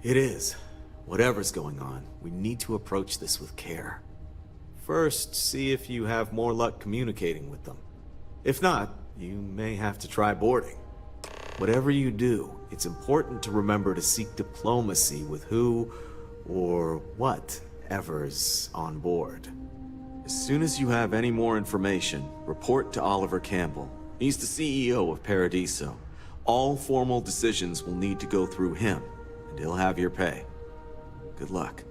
It is. Whatever's going on, we need to approach this with care. First, see if you have more luck communicating with them. If not, you may have to try boarding. Whatever you do, it's important to remember to seek diplomacy with who or whatever's on board. As soon as you have any more information, report to Oliver Campbell. He's the CEO of Paradiso. All formal decisions will need to go through him, and he'll have your pay. Good luck.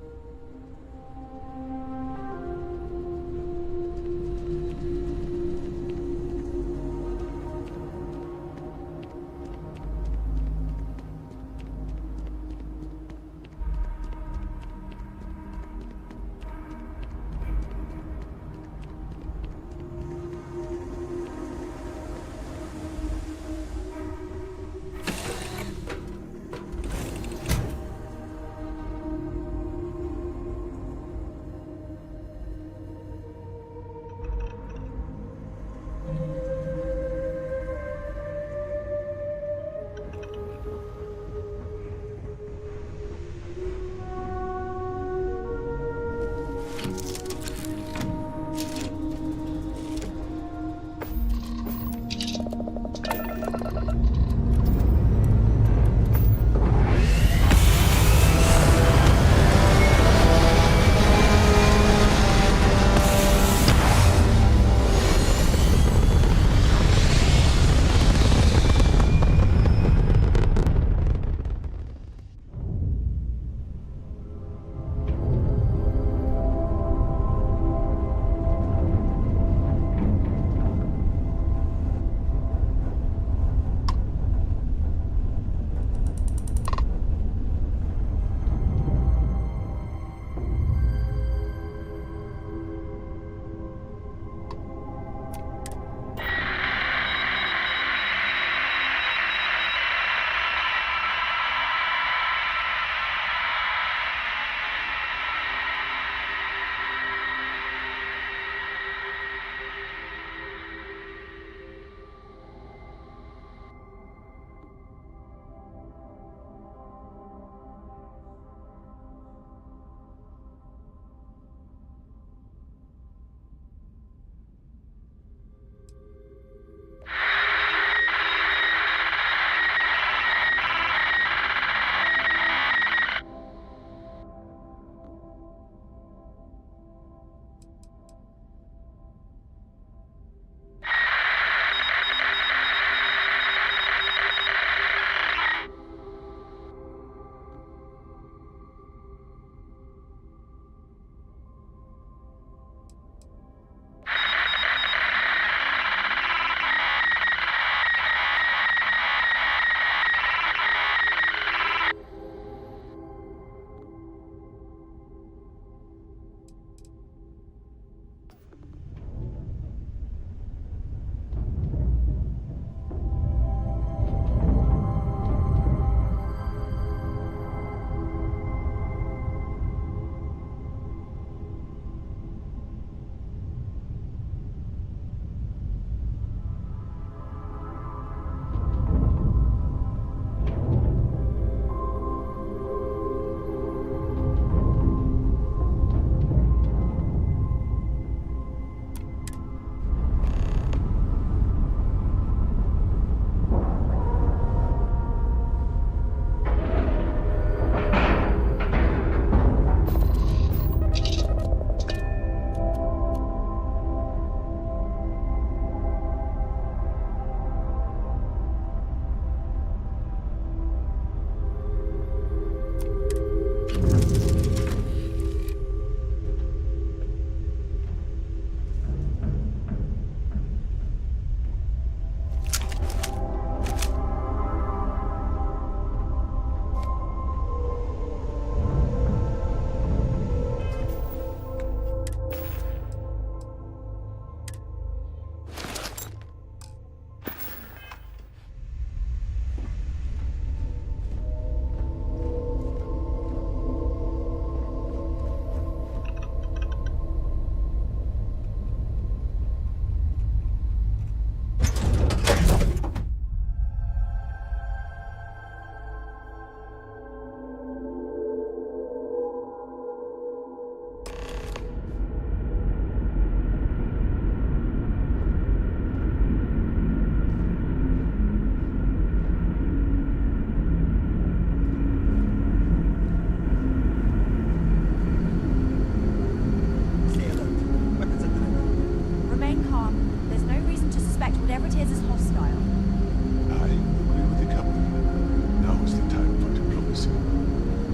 suspect whatever it is hostile. I agree with the captain. Now is the time for diplomacy.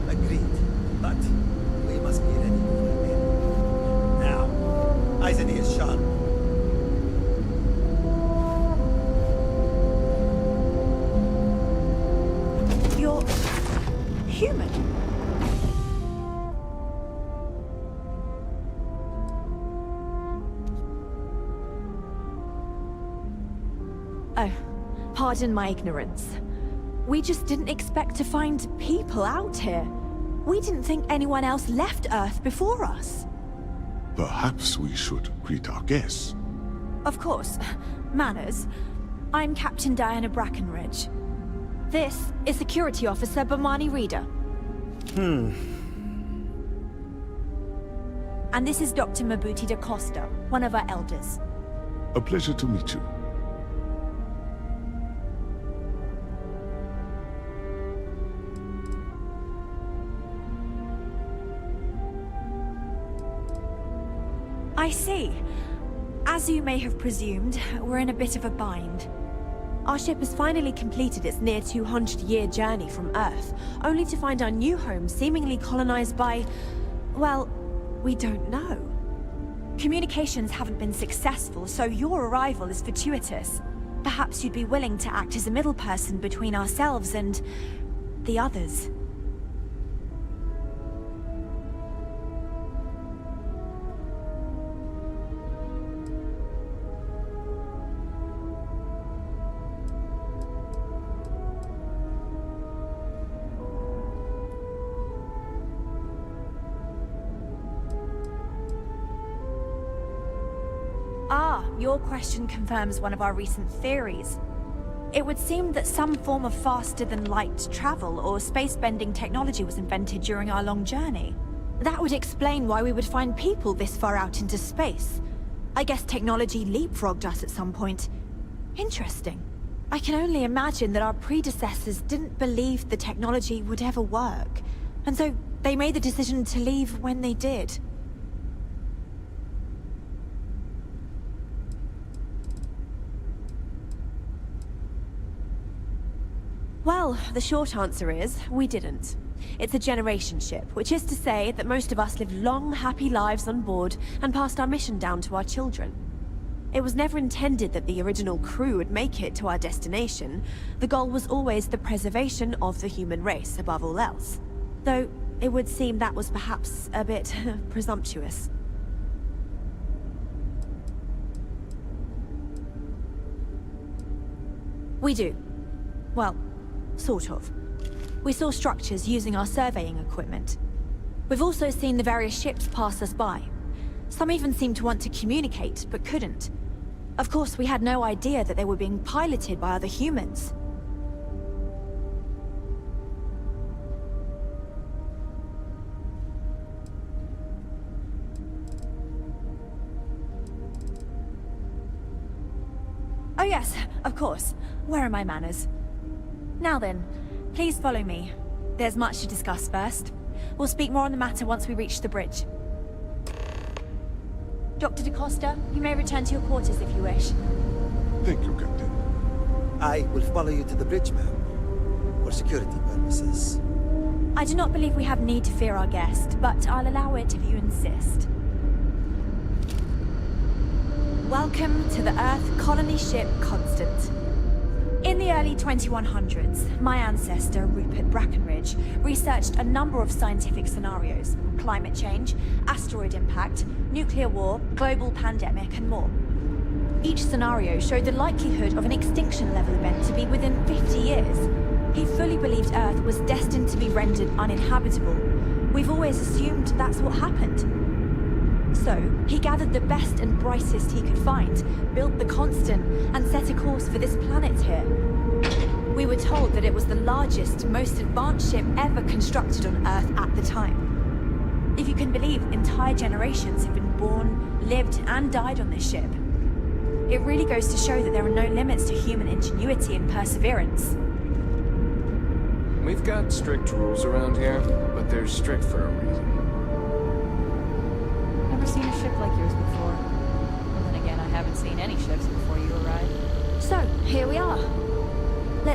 Agreed. But we must be ready for it. Now, Eisen is Sean. You're human. Oh, pardon my ignorance. We just didn't expect to find people out here. We didn't think anyone else left Earth before us. Perhaps we should greet our guests. Of course. Manners. I'm Captain Diana Brackenridge. This is Security Officer Bomani Reader. And this is Dr. Mabuti da Costa, one of our elders. A pleasure to meet you. I see. As you may have presumed, we're in a bit of a bind. Our ship has finally completed its near 200-year journey from Earth, only to find our new home seemingly colonized by... well, we don't know. Communications haven't been successful, so your arrival is fortuitous. Perhaps you'd be willing to act as a middle person between ourselves and... the others. Your question confirms one of our recent theories. It would seem that some form of faster-than-light travel or space-bending technology was invented during our long journey. That would explain why we would find people this far out into space. I guess technology leapfrogged us at some point. Interesting. I can only imagine that our predecessors didn't believe the technology would ever work, and so they made the decision to leave when they did. Well, the short answer is, we didn't. It's a generation ship, which is to say that most of us lived long, happy lives on board and passed our mission down to our children. It was never intended that the original crew would make it to our destination. The goal was always the preservation of the human race, above all else. Though, it would seem that was perhaps a bit presumptuous. We do. Well, sort of. We saw structures using our surveying equipment. We've also seen the various ships pass us by. Some even seemed to want to communicate, but couldn't. Of course, we had no idea that they were being piloted by other humans. Oh yes, of course. Where are my manners? Now then, please follow me. There's much to discuss first. We'll speak more on the matter once we reach the bridge. Dr. da Costa, you may return to your quarters if you wish. Thank you, Captain. I will follow you to the bridge, ma'am, for security purposes. I do not believe we have need to fear our guest, but I'll allow it if you insist. Welcome to the Earth colony ship Constant. In the early 2100s, my ancestor, Rupert Brackenridge, researched a number of scientific scenarios: climate change, asteroid impact, nuclear war, global pandemic, and more. Each scenario showed the likelihood of an extinction-level event to be within 50 years. He fully believed Earth was destined to be rendered uninhabitable. We've always assumed that's what happened. So, he gathered the best and brightest he could find, built the Constant, and set a course for this planet here. We were told that it was the largest, most advanced ship ever constructed on Earth at the time. If you can believe, entire generations have been born, lived, and died on this ship. It really goes to show that there are no limits to human ingenuity and perseverance. We've got strict rules around here, but they're strict for a reason. Never seen a ship like yours before. And then again, I haven't seen any ships before you arrived.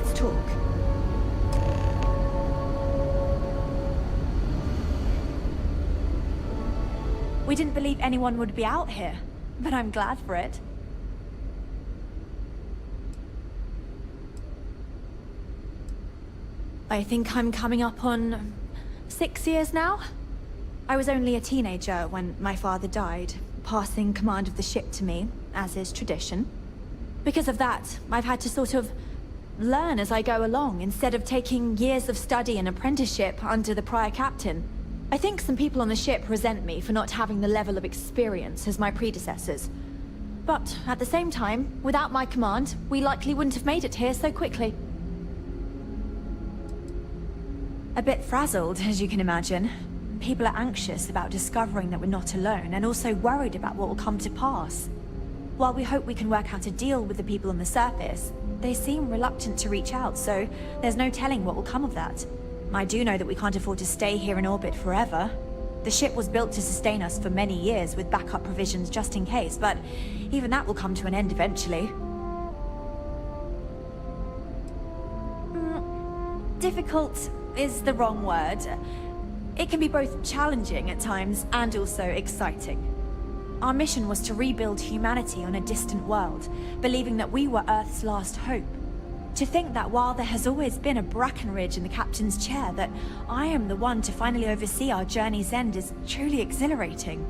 Let's talk. We didn't believe anyone would be out here, but I'm glad for it. I think I'm coming up on 6 years now. I was only a teenager when my father died, passing command of the ship to me, as is tradition. Because of that, I've had to sort of learn as I go along, instead of taking years of study and apprenticeship under the prior captain. I think some people on the ship resent me for not having the level of experience as my predecessors. But at the same time, without my command, we likely wouldn't have made it here so quickly. A bit frazzled, as you can imagine. People are anxious about discovering that we're not alone, and also worried about what will come to pass. While we hope we can work out a deal with the people on the surface, they seem reluctant to reach out, so there's no telling what will come of that. I do know that we can't afford to stay here in orbit forever. The ship was built to sustain us for many years with backup provisions just in case, but even that will come to an end eventually. Difficult is the wrong word. It can be both challenging at times and also exciting. Our mission was to rebuild humanity on a distant world, believing that we were Earth's last hope. To think that while there has always been a Brackenridge in the captain's chair, that I am the one to finally oversee our journey's end is truly exhilarating.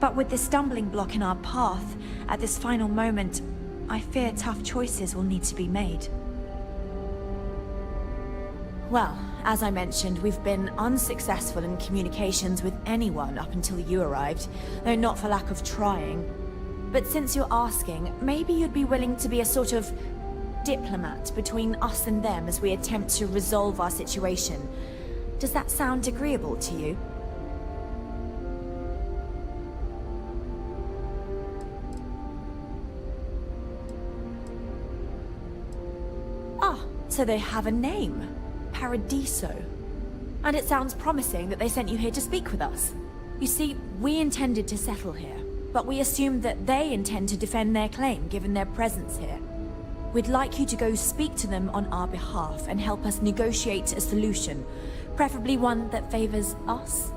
But with this stumbling block in our path, at this final moment, I fear tough choices will need to be made. Well, as I mentioned, we've been unsuccessful in communications with anyone up until you arrived, though not for lack of trying. But since you're asking, maybe you'd be willing to be a sort of diplomat between us and them as we attempt to resolve our situation. Does that sound agreeable to you? Ah, so they have a name. Paradiso. And it sounds promising that they sent you here to speak with us. You see, we intended to settle here, but we assumed that they intend to defend their claim given their presence here. We'd like you to go speak to them on our behalf and help us negotiate a solution, preferably one that favors us.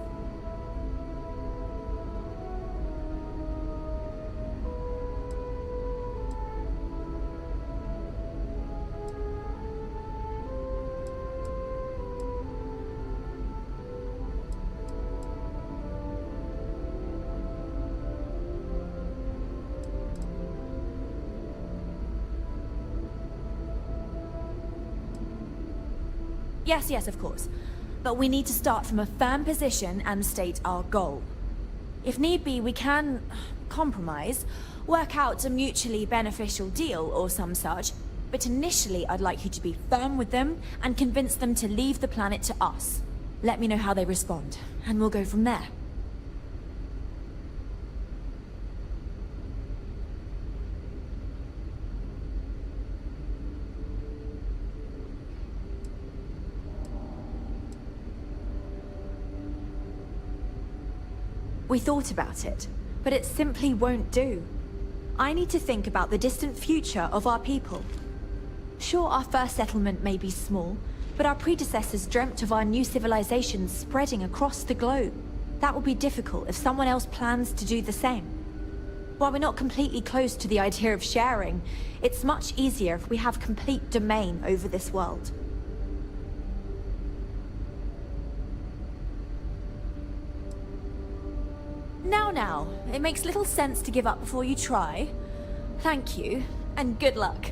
Yes, of course. But we need to start from a firm position and state our goal. If need be, we can compromise, work out a mutually beneficial deal or some such, but initially I'd like you to be firm with them and convince them to leave the planet to us. Let me know how they respond, and we'll go from there. We thought about it, but it simply won't do. I need to think about the distant future of our people. Sure, our first settlement may be small, but our predecessors dreamt of our new civilization spreading across the globe. That will be difficult if someone else plans to do the same. While we're not completely close to the idea of sharing, it's much easier if we have complete domain over this world. Now, it makes little sense to give up before you try. Thank you, and good luck.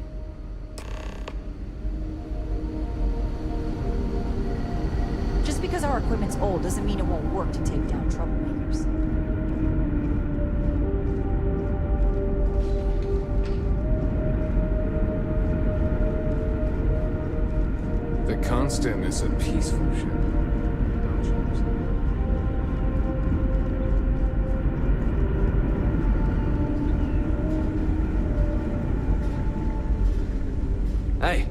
Just because our equipment's old doesn't mean it won't work to take down troublemakers. The Constant is a peaceful ship. Hey.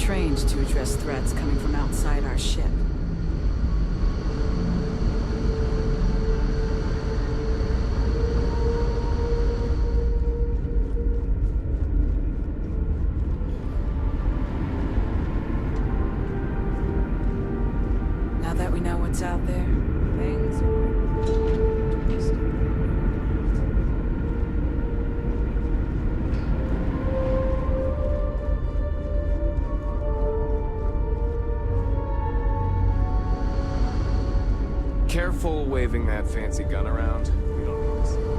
trained to address threats coming from outside our ship. Now that we know what's out there, things are Careful waving that fancy gun around. We don't need to see it.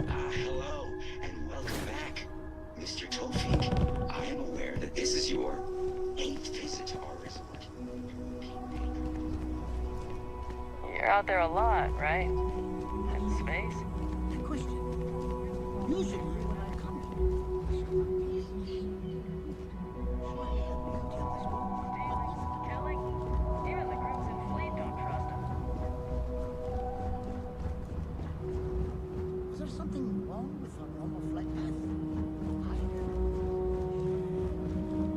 Hello, and welcome back. Mr. Tofik, I am aware that this is your 8th visit to our resort. You're out there a lot, right? In space? The question. Usually when I come here, Killing? Even the Crimson Fleet don't trust him. is there something wrong with our normal flight path?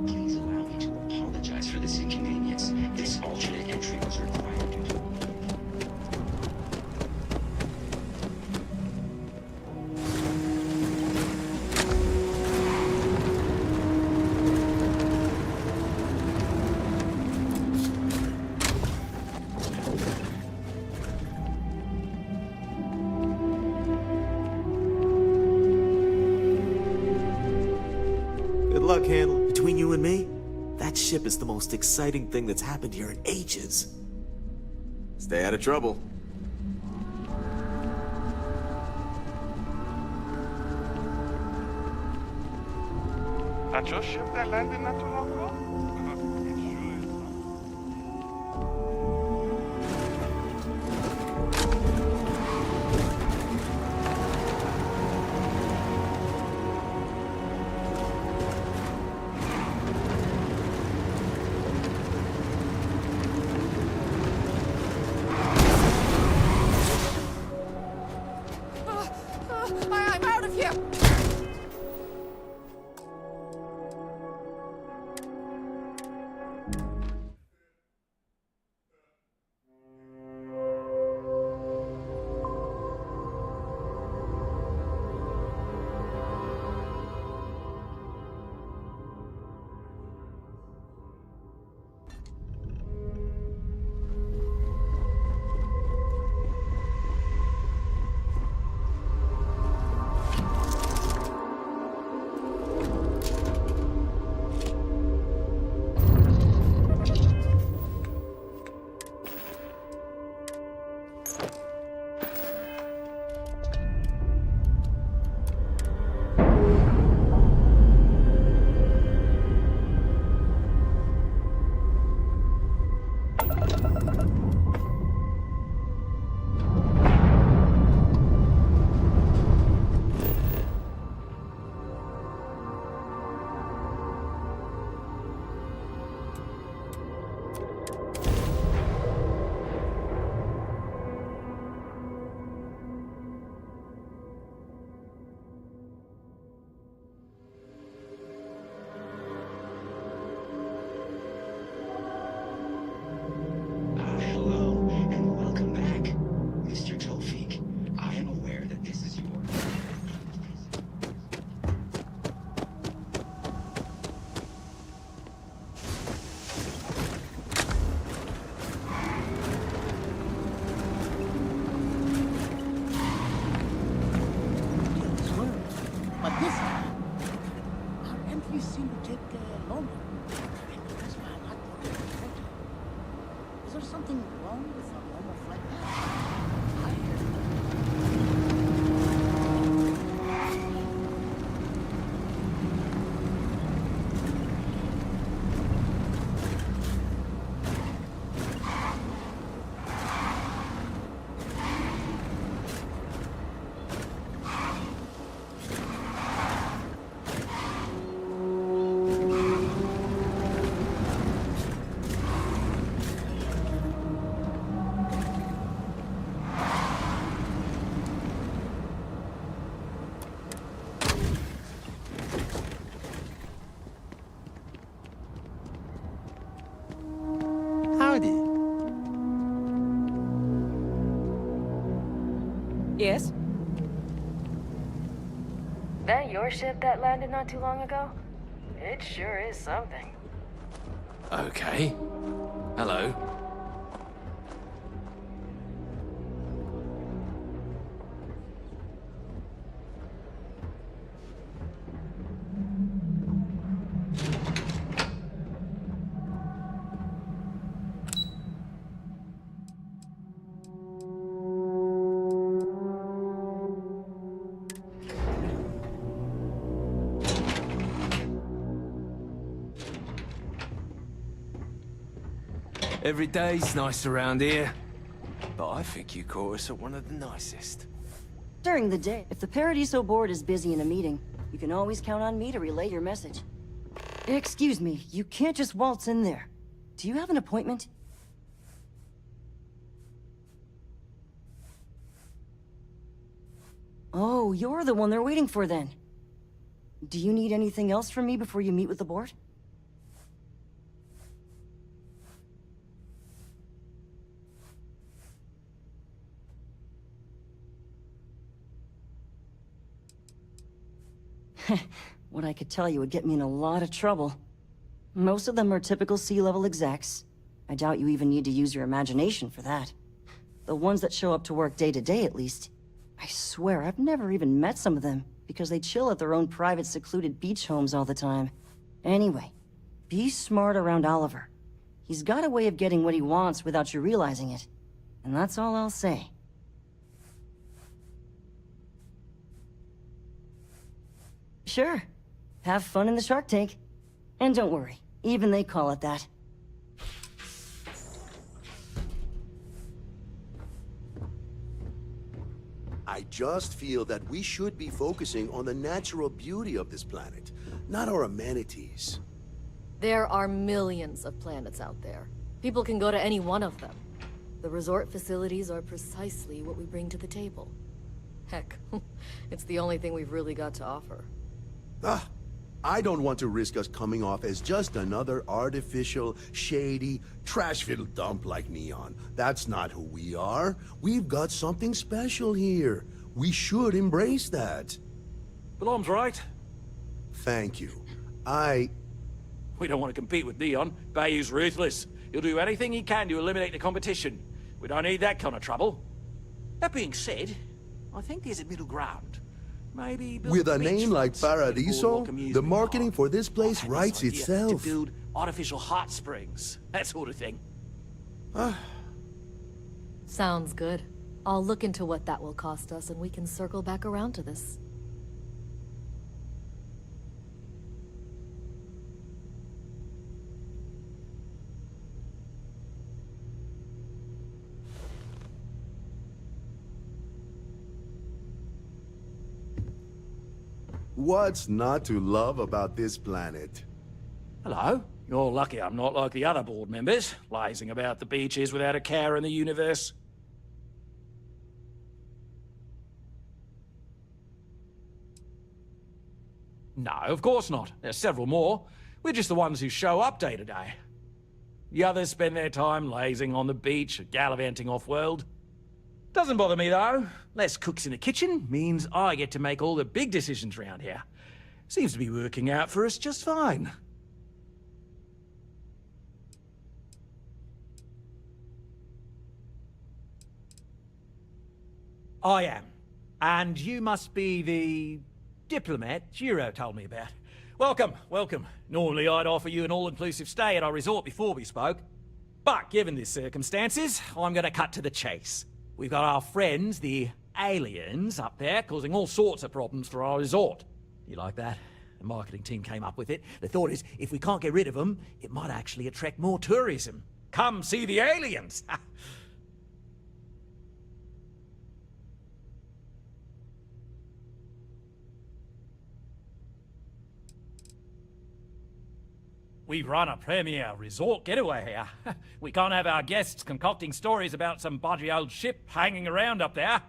Please allow me to apologize for this inconvenience. This alternate entry was required due to Good luck, Handler. Between you and me, that ship is the most exciting thing that's happened here in ages. Stay out of trouble. At your ship that landed not too long ago? It sure is, huh? I'm out of here! Howdy. Yes? That your ship that landed not too long ago? It sure is something. Okay. Hello. Every day's nice around here. But I think you caught us at one of the nicest. During the day, if the Paradiso board is busy in a meeting, you can always count on me to relay your message. Excuse me, you can't just waltz in there. Do you have an appointment? Oh, you're the one they're waiting for then. Do you need anything else from me before you meet with the board? What I could tell you would get me in a lot of trouble. Most of them are typical sea-level execs. I doubt you even need to use your imagination for that. The ones that show up to work day to day, at least. I swear, I've never even met some of them, because they chill at their own private secluded beach homes all the time. Anyway, be smart around Oliver. He's got a way of getting what he wants without you realizing it. And that's all I'll say. Sure. Have fun in the shark tank. And don't worry, even they call it that. I just feel that we should be focusing on the natural beauty of this planet, not our amenities. There are millions of planets out there. People can go to any one of them. The resort facilities are precisely what we bring to the table. Heck, it's the only thing we've really got to offer. I don't want to risk us coming off as just another artificial, shady, trash-filled dump like Neon. That's not who we are. We've got something special here. We should embrace that. Balom's right. Thank you. We don't want to compete with Neon. Bayou's ruthless. He'll do anything he can to eliminate the competition. We don't need that kind of trouble. That being said, I think there's a middle ground. Maybe build with a beach name like fronts, Paradiso, the marketing for this place I've had writes this idea itself. To build artificial hot springs, that sort of thing. Sounds good. I'll look into what that will cost us and we can circle back around to this. What's not to love about this planet? Hello. You're lucky I'm not like the other board members, lazing about the beaches without a care in the universe. No, of course not. There's several more. We're just the ones who show up day to day. The others spend their time lazing on the beach or gallivanting off-world. Doesn't bother me, though. Less cooks in the kitchen means I get to make all the big decisions around here. Seems to be working out for us just fine. I am. And you must be the diplomat Giro told me about. Welcome, welcome. Normally I'd offer you an all-inclusive stay at our resort before we spoke. But given the circumstances, I'm gonna cut to the chase. We've got our friends, the aliens, up there, causing all sorts of problems for our resort. You like that? The marketing team came up with it. The thought is, if we can't get rid of them, it might actually attract more tourism. Come see the aliens! We run a premier resort getaway here. We can't have our guests concocting stories about some budgy old ship hanging around up there.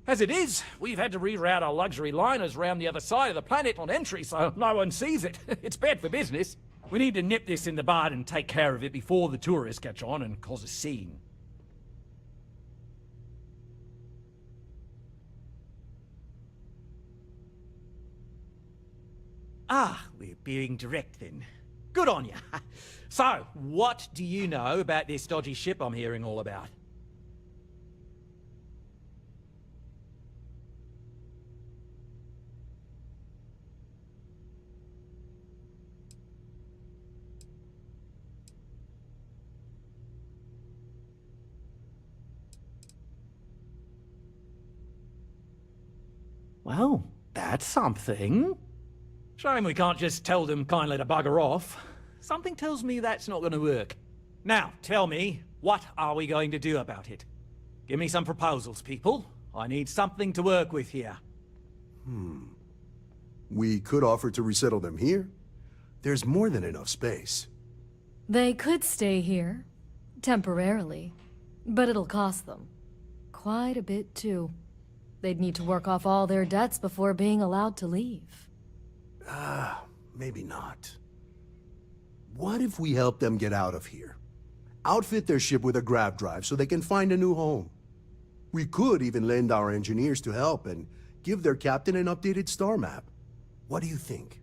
As it is, we've had to reroute our luxury liners round the other side of the planet on entry so no one sees it. It's bad for business. We need to nip this in the bud and take care of it before the tourists catch on and cause a scene. Ah, we're being direct then. Good on you. So, what do you know about this dodgy ship I'm hearing all about? Well, that's something. Shame we can't just tell them kindly to bugger off. Something tells me that's not going to work. Now, tell me, what are we going to do about it? Give me some proposals, people. I need something to work with here. We could offer to resettle them here. There's more than enough space. They could stay here, temporarily, but it'll cost them. Quite a bit, too. They'd need to work off all their debts before being allowed to leave. Maybe not. What if we help them get out of here? Outfit their ship with a grav drive so they can find a new home. We could even lend our engineers to help and give their captain an updated star map. What do you think?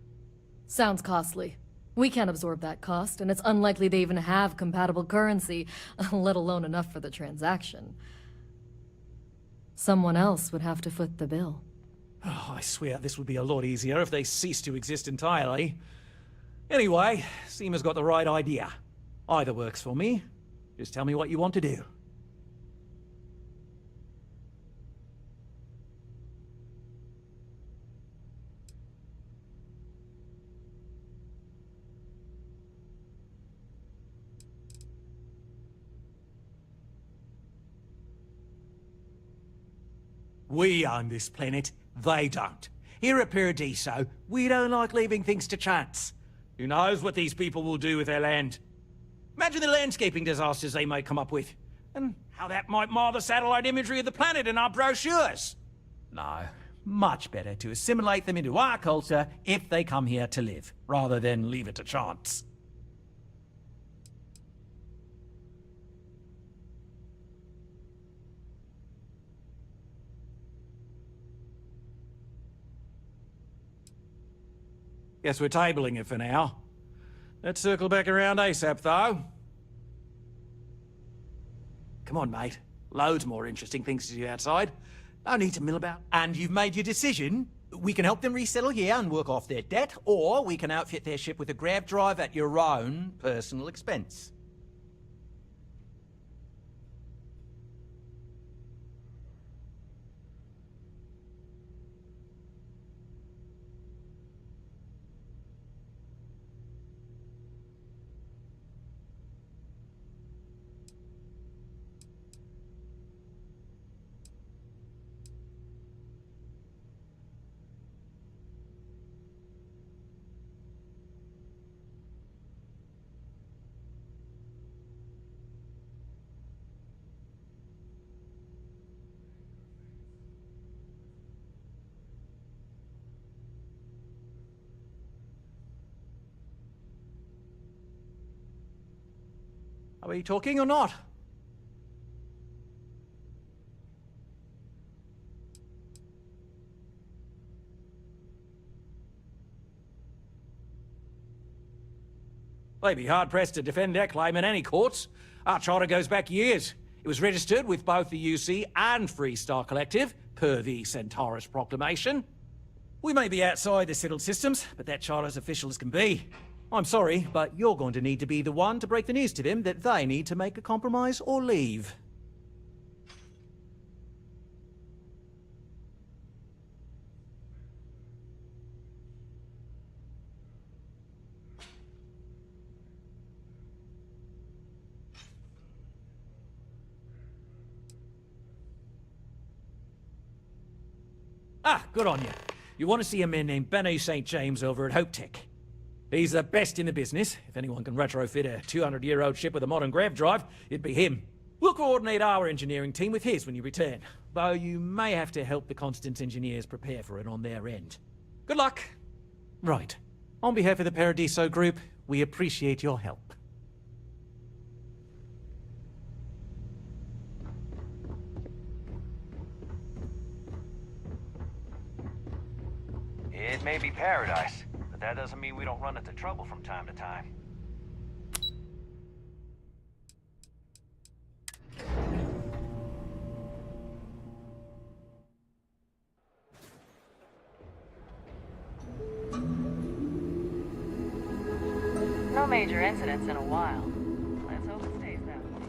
Sounds costly. We can't absorb that cost, and it's unlikely they even have compatible currency, let alone enough for the transaction. Someone else would have to foot the bill. Oh, I swear this would be a lot easier if they ceased to exist entirely. Anyway, Seema's got the right idea. Either works for me. Just tell me what you want to do. We own this planet, they don't. Here at Paradiso, we don't like leaving things to chance. Who knows what these people will do with their land? Imagine the landscaping disasters they may come up with, and how that might mar the satellite imagery of the planet in our brochures. No, much better to assimilate them into our culture if they come here to live, rather than leave it to chance. Guess we're tabling it for now. Let's circle back around ASAP, though. Come on, mate. Loads more interesting things to do outside. No need to mill about. And you've made your decision? We can help them resettle here and work off their debt, or we can outfit their ship with a grav drive at your own personal expense. Are we talking or not? They'd be hard-pressed to defend their claim in any courts. Our charter goes back years. It was registered with both the UC and Freestar Collective, per the Centaurus Proclamation. We may be outside the settled systems, but that charter's official as can be. I'm sorry, but you're going to need to be the one to break the news to them that they need to make a compromise or leave. Ah, good on you. You want to see a man named Benny St. James over at Hope Tech. He's the best in the business. If anyone can retrofit a 200-year-old ship with a modern grav drive, it'd be him. We'll coordinate our engineering team with his when you return, though you may have to help the Constance engineers prepare for it on their end. Good luck. Right. On behalf of the Paradiso Group, we appreciate your help. It may be paradise, but that doesn't mean we don't run into trouble from time to time. No major incidents in a while. Let's hope it stays that way.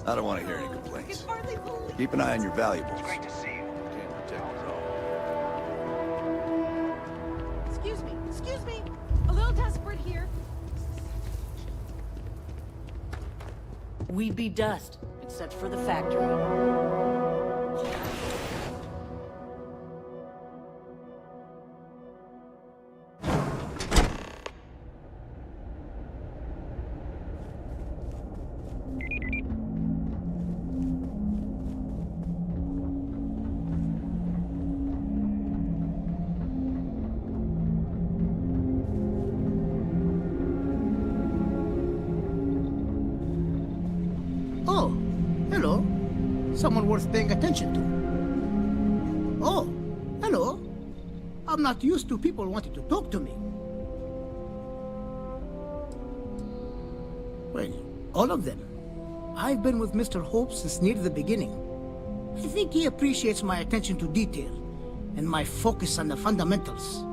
I don't want to hear any complaints. Keep an eye on your valuables. Great to see you. Can't protect us all. Excuse me. A little desperate here. We'd be dust, except for the factory. Oh, hello. Someone worth paying attention to. Oh, hello. I'm not used to people wanting to talk to me. Well, all of them. I've been with Mr. Hope since near the beginning. I think he appreciates my attention to detail and my focus on the fundamentals.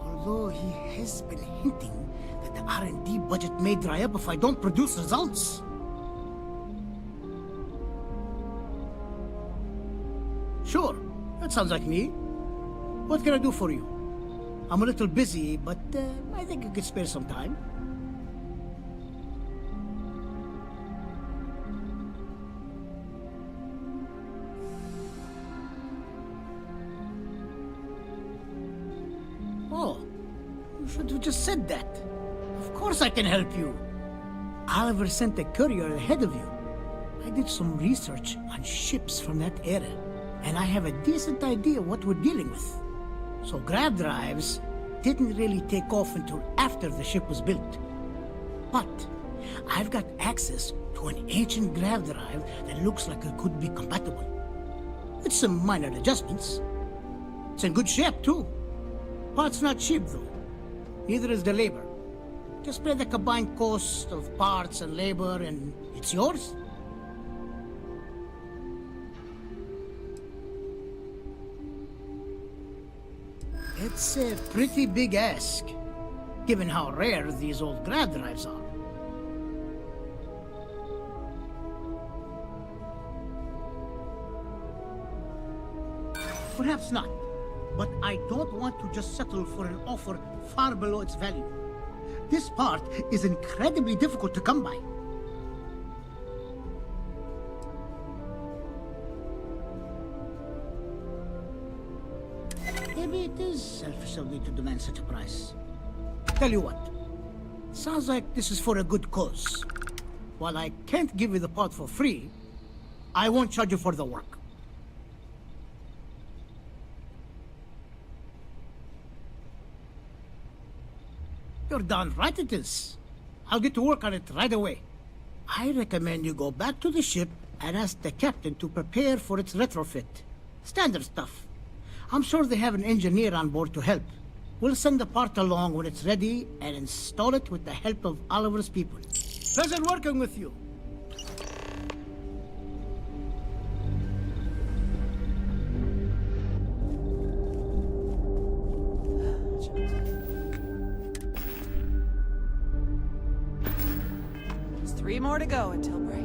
Although he has been hinting that the R&D budget may dry up if I don't produce results. Sure, that sounds like me. What can I do for you? I'm a little busy, but I think I could spare some time. Oh, you should have just said that. Of course I can help you. Oliver sent a courier ahead of you. I did some research on ships from that era, and I have a decent idea what we're dealing with. So grav drives didn't really take off until after the ship was built. But I've got access to an ancient grav drive that looks like it could be compatible. With some minor adjustments. It's in good shape too. Parts not cheap though. Neither is the labor. Just pay the combined cost of parts and labor and it's yours. It's a pretty big ask, given how rare these old grav drives are. Perhaps not, but I don't want to just settle for an offer far below its value. This part is incredibly difficult to come by. Maybe it is selfish of me to demand such a price. Tell you what, sounds like this is for a good cause. While I can't give you the part for free, I won't charge you for the work. You're darn right it is. I'll get to work on it right away. I recommend you go back to the ship and ask the captain to prepare for its retrofit. Standard stuff. I'm sure they have an engineer on board to help. We'll send the part along when it's ready and install it with the help of Oliver's people. Pleasure working with you. There's 3 more to go until break.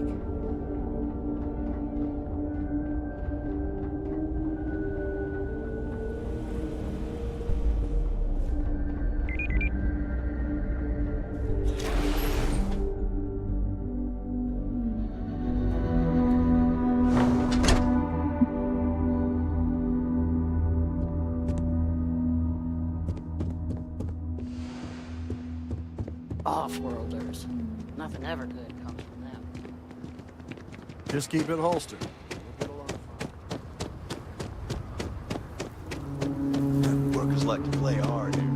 Off-worlders. Nothing ever good comes from them. Just keep it holstered. Workers like to play hard here.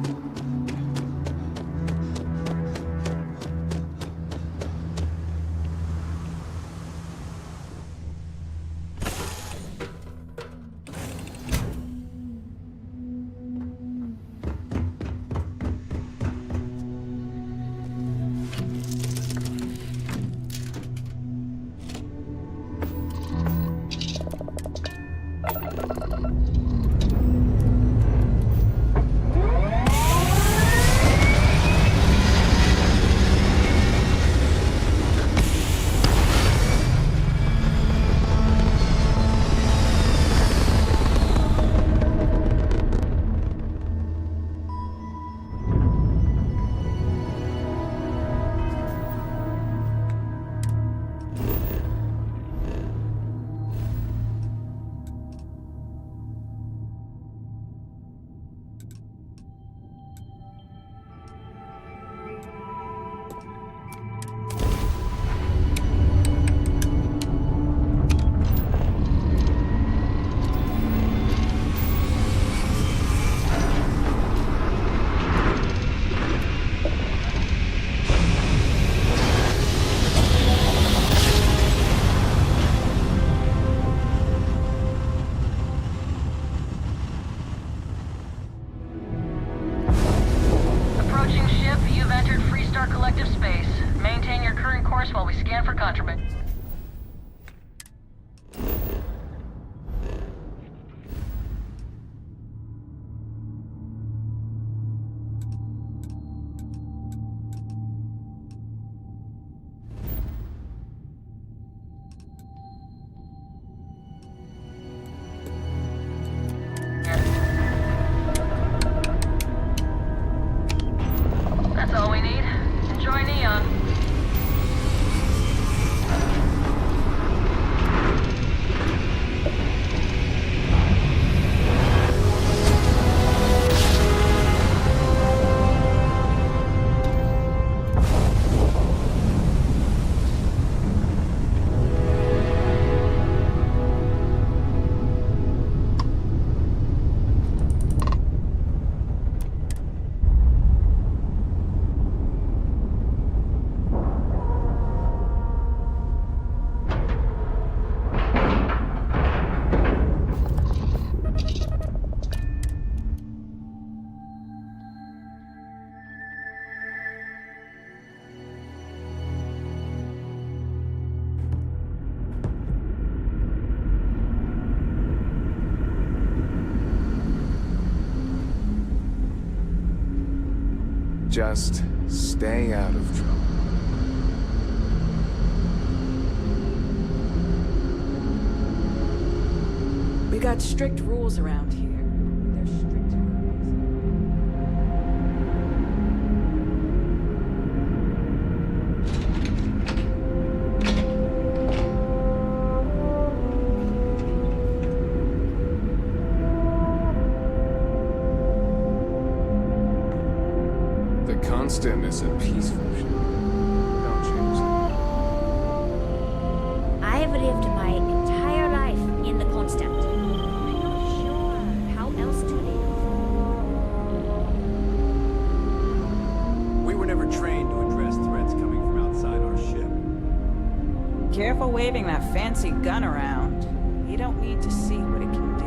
instrument. That's all we need. Enjoy Neon. Just stay out of trouble. We got strict rules around here. They're strict for a reason. The Constant is a peaceful ship. Don't change that. I have lived my entire life in the Constant. I'm not sure how else to live. We were never trained to address threats coming from outside our ship. Careful waving that fancy gun around. You don't need to see what it can do.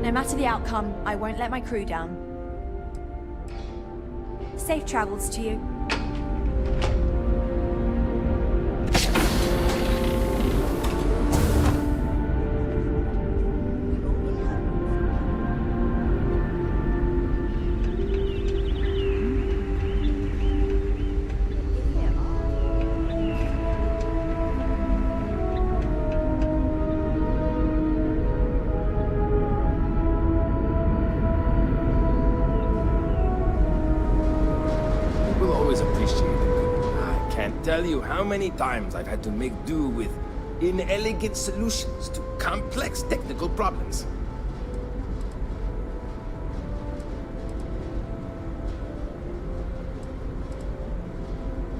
No matter the outcome, I won't let my crew down. Safe travels to you. People always appreciate it. I can't tell you how many times I've had to make do with inelegant solutions to complex technical problems.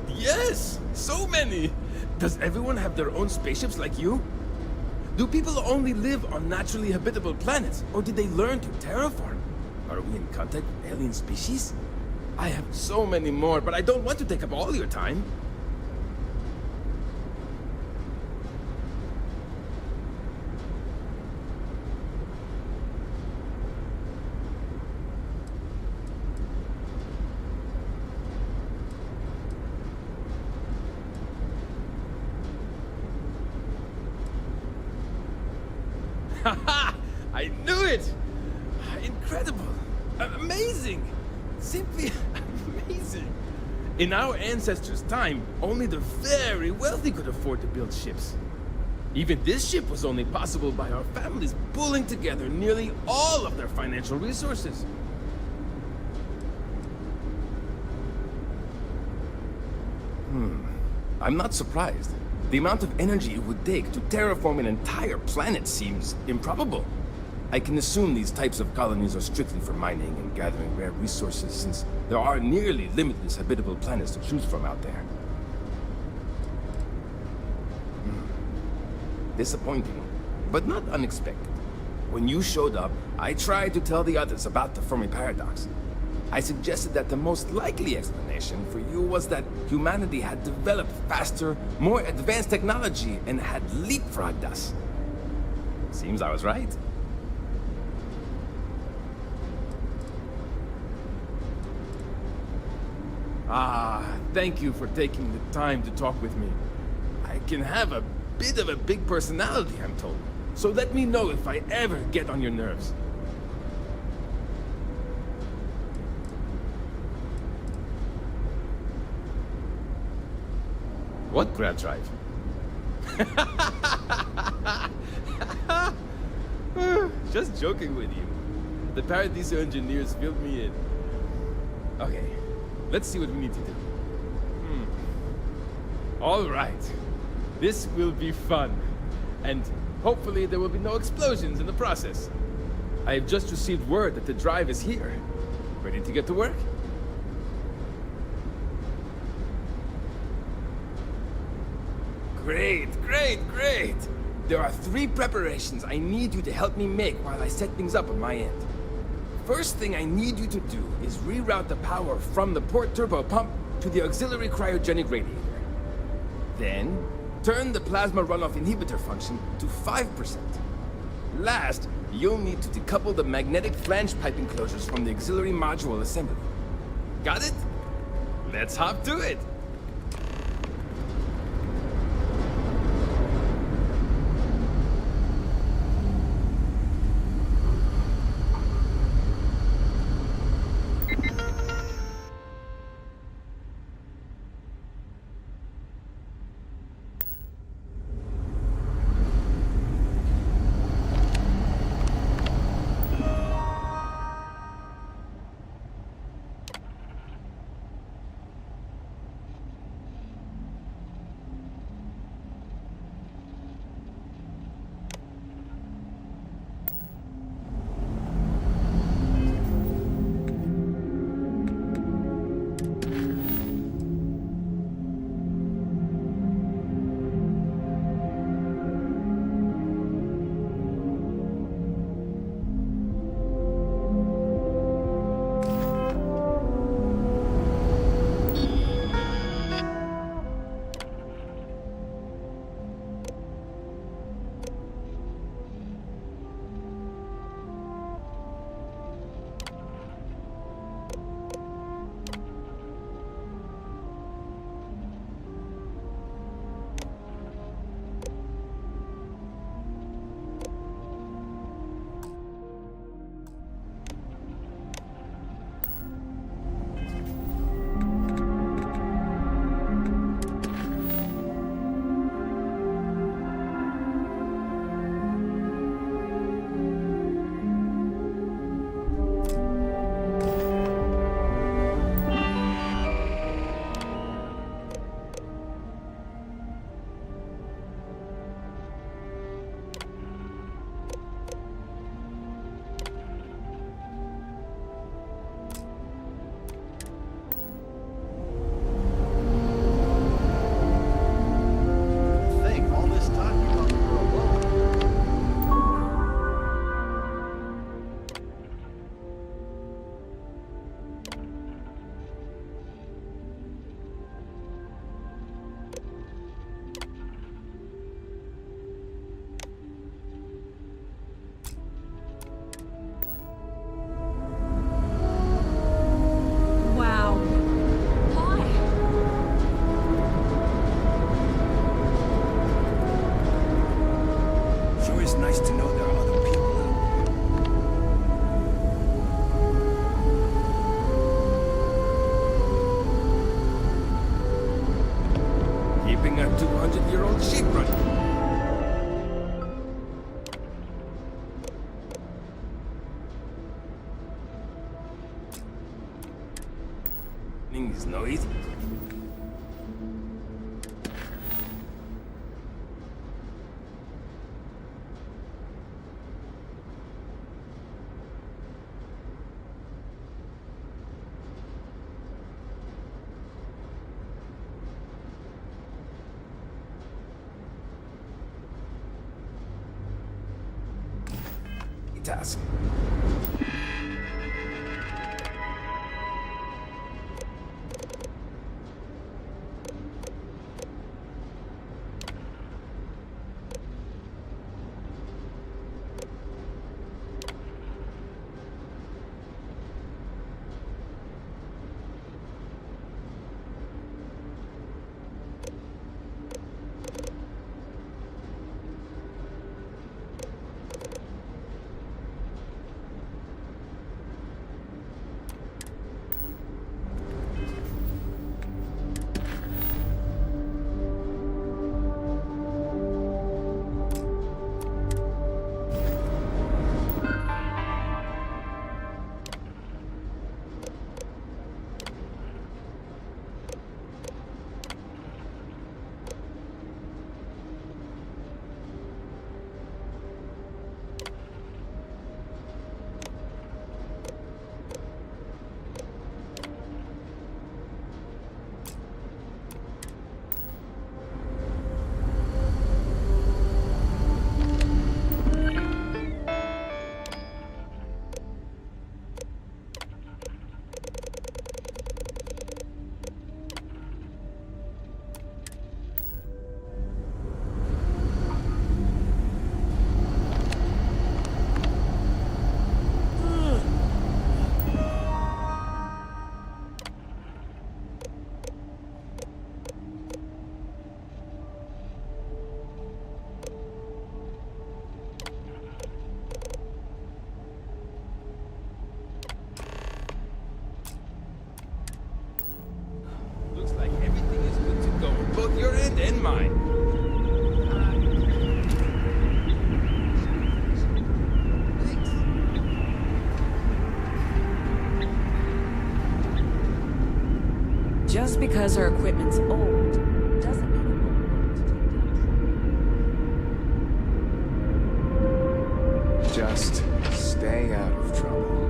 Yes! So many! Does everyone have their own spaceships like you? Do people only live on naturally habitable planets, or did they learn to terraform? Are we in contact with alien species? I have so many more, but I don't want to take up all your time. Haha! I knew it! Incredible! Amazing! Simply amazing! In our ancestors' time, only the very wealthy could afford to build ships. Even this ship was only possible by our families pulling together nearly all of their financial resources. I'm not surprised. The amount of energy it would take to terraform an entire planet seems improbable. I can assume these types of colonies are strictly for mining and gathering rare resources, since there are nearly limitless habitable planets to choose from out there. Disappointing, but not unexpected. When you showed up, I tried to tell the others about the Fermi paradox. I suggested that the most likely explanation for you was that humanity had developed faster, more advanced technology and had leapfrogged us. Seems I was right. Thank you for taking the time to talk with me. I can have a bit of a big personality, I'm told. So let me know if I ever get on your nerves. What grab drive? Just joking with you. The Paradiso engineers filled me in. Okay, let's see what we need to do. All right. This will be fun. And hopefully there will be no explosions in the process. I have just received word that the drive is here. Ready to get to work? Great, great, great! There are 3 preparations I need you to help me make while I set things up on my end. First thing I need you to do is reroute the power from the port turbo pump to the auxiliary cryogenic radiator. Then, turn the plasma runoff inhibitor function to 5%. Last, you'll need to decouple the magnetic flange pipe enclosures from the auxiliary module assembly. Got it? Let's hop to it! Keeping a 200-year-old ship running. Is no easy. task. Looks like everything is good to go, both your end and mine. Just because our equipment's old doesn't mean it won't work to take down. Just stay out of trouble.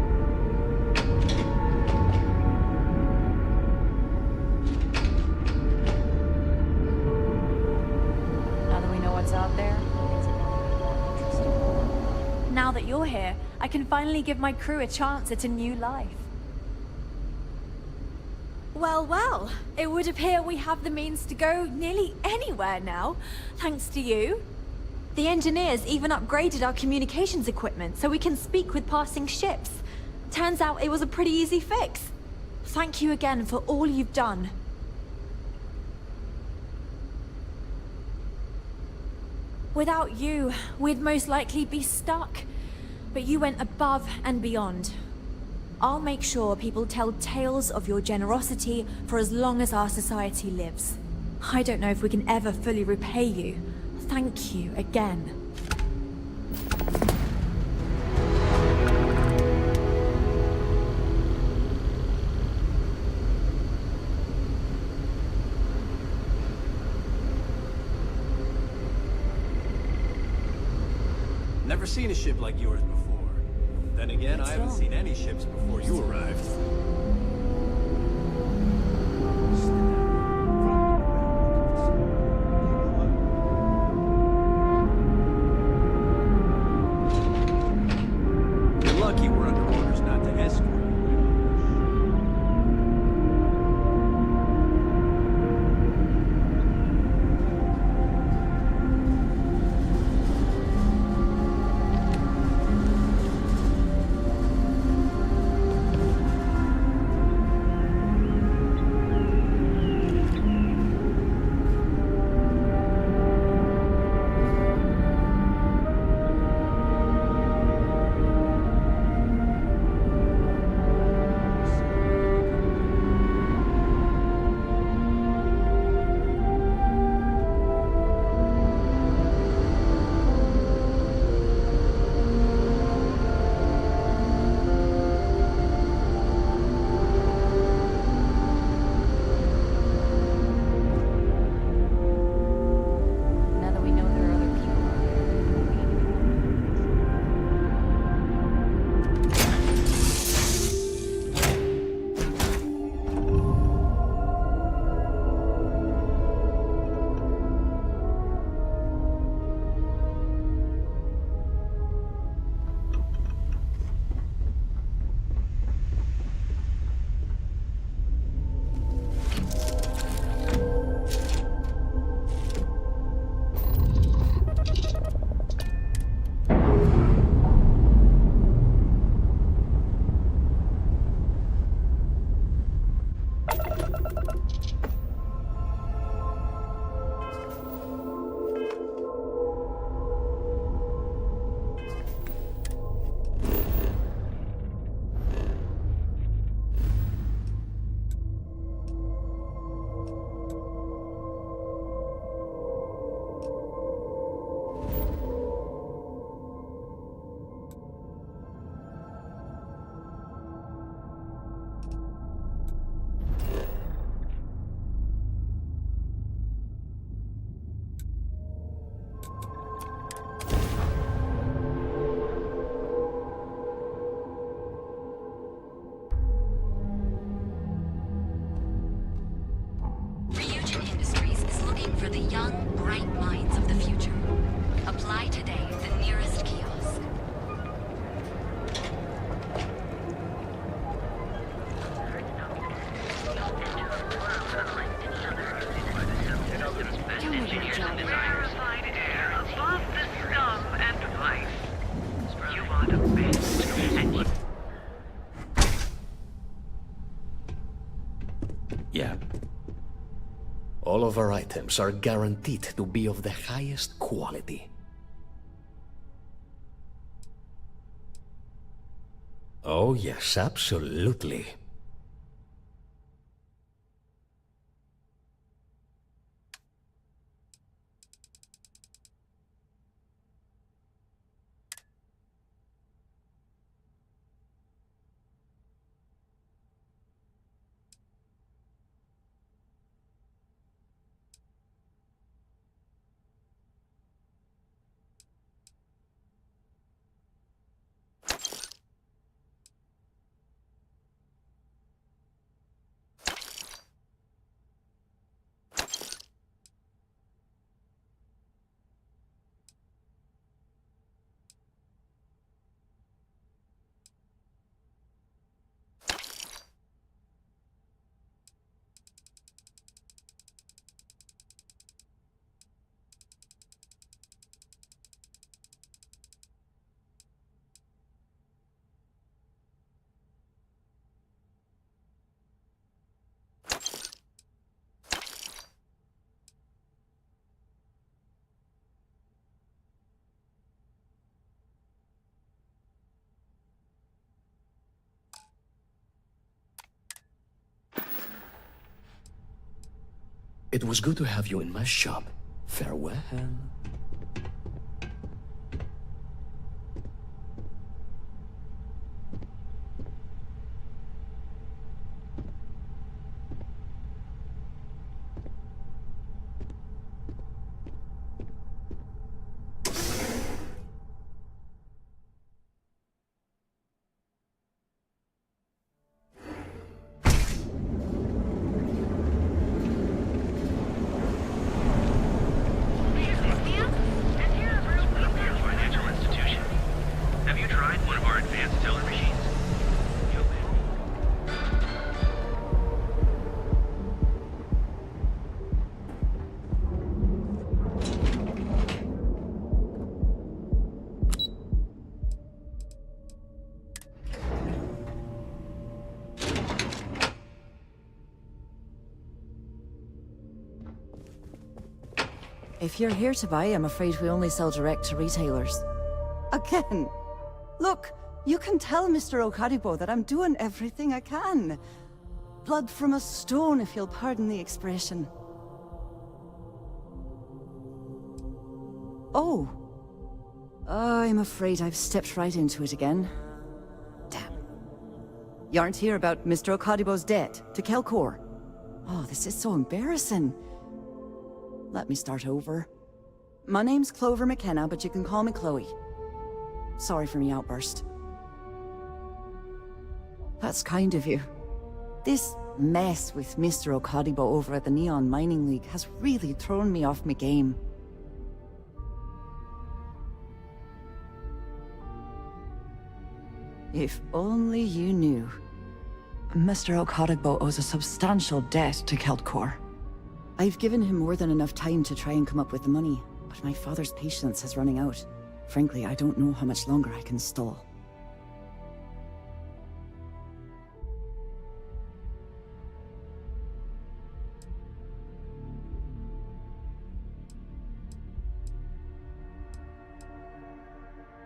Now that we know what's out there, things are going to get more interesting. Now that you're here, I can finally give my crew a chance at a new life. Well, well, it would appear we have the means to go nearly anywhere now, thanks to you. The engineers even upgraded our communications equipment so we can speak with passing ships. Turns out it was a pretty easy fix. Thank you again for all you've done. Without you, we'd most likely be stuck. But you went above and beyond. I'll make sure people tell tales of your generosity for as long as our society lives. I don't know if we can ever fully repay you. Thank you again. Never seen a ship like yours before. Then again, I haven't seen any ships before you arrived. You're lucky we're under orders not to escort you. All of our items are guaranteed to be of the highest quality. Oh yes, absolutely. It was good to have you in my shop. Farewell. If you're here to buy, I'm afraid we only sell direct to retailers. Again! Look, you can tell Mr. Okaribo that I'm doing everything I can. Blood from a stone, if you'll pardon the expression. Oh. I'm afraid I've stepped right into it again. Damn. You aren't here about Mr. Okaribo's debt to Kelkor? Oh, this is so embarrassing. Let me start over. My name's Clover McKenna, but you can call me Chloe. Sorry for me outburst. That's kind of you. This mess with Mr. Okaribo over at the Neon Mining League has really thrown me off my game. If only you knew. Mr. Okaribo owes a substantial debt to Kelkor. I've given him more than enough time to try and come up with the money, but my father's patience is running out. Frankly, I don't know how much longer I can stall.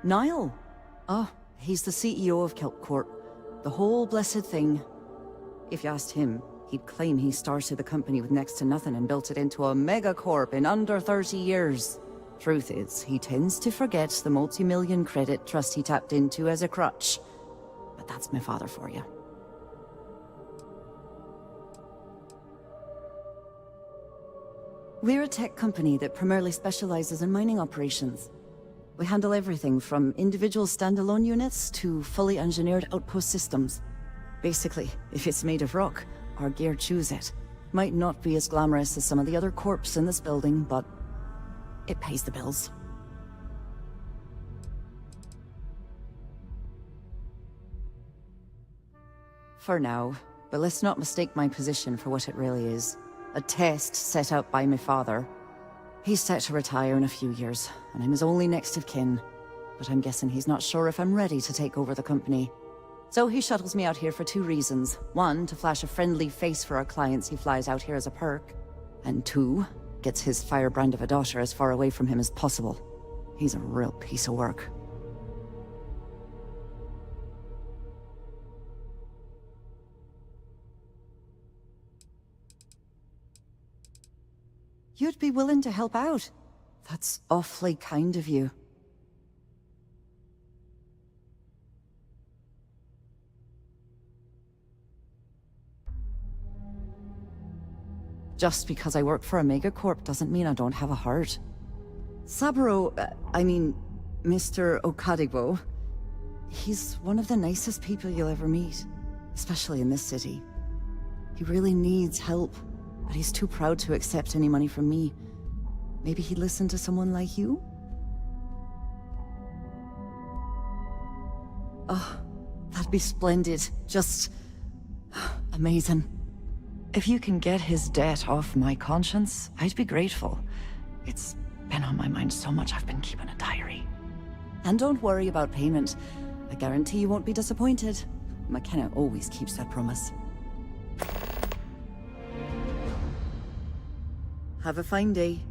Niall? Oh, he's the CEO of Kelpcorp. The whole blessed thing. If you asked him, he'd claim he started the company with next to nothing and built it into a megacorp in under 30 years. Truth is, he tends to forget the multi-million credit trust he tapped into as a crutch. But that's my father for you. We're a tech company that primarily specializes in mining operations. We handle everything from individual standalone units to fully engineered outpost systems. Basically, if it's made of rock, our gear chews it. Might not be as glamorous as some of the other corps in this building, but it pays the bills. For now, but let's not mistake my position for what it really is. A test set out by my father. He's set to retire in a few years, and I'm his only next of kin. But I'm guessing he's not sure if I'm ready to take over the company. So he shuttles me out here for two reasons. One, to flash a friendly face for our clients he flies out here as a perk. And 2, gets his firebrand of a daughter as far away from him as possible. He's a real piece of work. You'd be willing to help out. That's awfully kind of you. Just because I work for a megacorp doesn't mean I don't have a heart. Saburo, Mr. Okadigbo, he's one of the nicest people you'll ever meet, especially in this city. He really needs help, but he's too proud to accept any money from me. Maybe he'd listen to someone like you? Oh, that'd be splendid. Just amazing. If you can get his debt off my conscience, I'd be grateful. It's been on my mind so much I've been keeping a diary. And don't worry about payment. I guarantee you won't be disappointed. McKenna always keeps that promise. Have a fine day.